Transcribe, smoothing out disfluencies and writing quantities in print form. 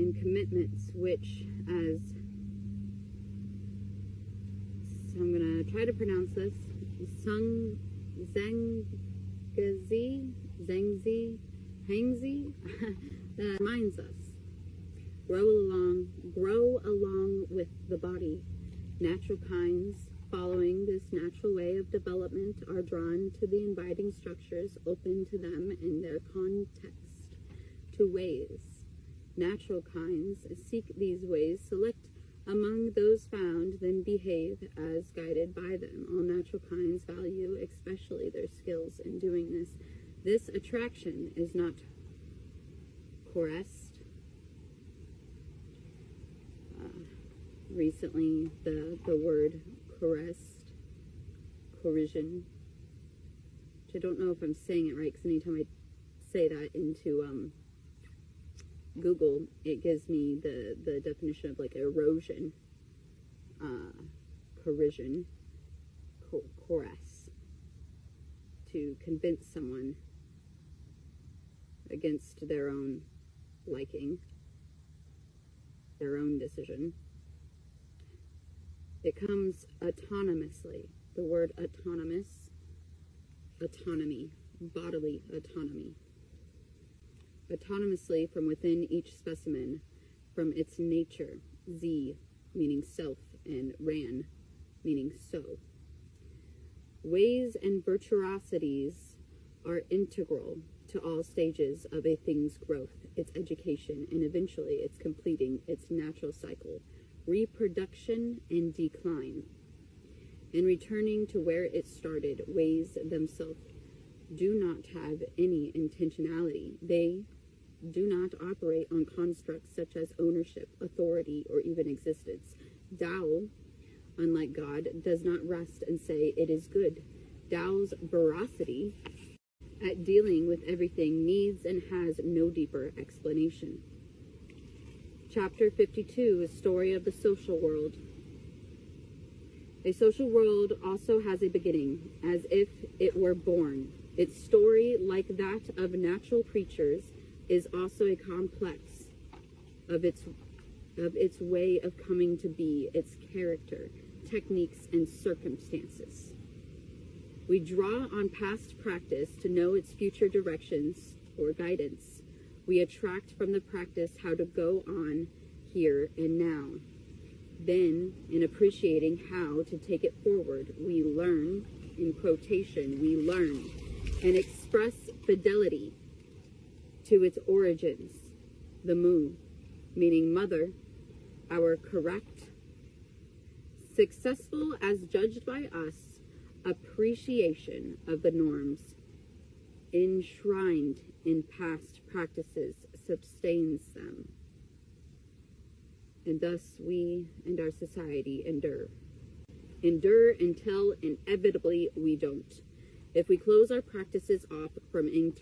and commitments, which, as so I'm going to try to pronounce this, Zangzi, Hangzi, that reminds us. Grow along with the body. Natural kinds, following this natural way of development, are drawn to the inviting structures open to them in their context, to ways. Natural kinds seek these ways, select among those found, then behave as guided by them. All natural kinds value especially their skills in doing this. This attraction is not coerced. Recently, the word coercion, which I don't know if I'm saying it right, because anytime I say that into Google, it gives me the definition of like erosion, coercion, coerce, to convince someone against their own liking, their own decision. It comes autonomously. The word autonomous, autonomy, bodily autonomy. Autonomously from within each specimen, from its nature, Z, meaning self, and ran, meaning so. Ways and virtuosities are integral to all stages of a thing's growth, its education, and eventually its completing its natural cycle, reproduction and decline. And returning to where it started, ways themselves do not have any intentionality. They do not operate on constructs such as ownership, authority, or even existence. Tao, unlike God, does not rest and say it is good. Tao's veracity at dealing with everything needs and has no deeper explanation. Chapter 52 is Story of the Social World. A social world also has a beginning, as if it were born. Its story, like that of natural creatures, is also a complex of its way of coming to be, its character, techniques, and circumstances. We draw on past practice to know its future directions or guidance. We attract from the practice how to go on here and now. Then, in appreciating how to take it forward, we learn, in quotation, we learn and express fidelity to its origins, the mu, meaning mother, our correct, successful as judged by us, appreciation of the norms enshrined in past practices sustains them. And thus we and our society endure. Endure until inevitably we don't. If we close our practices off from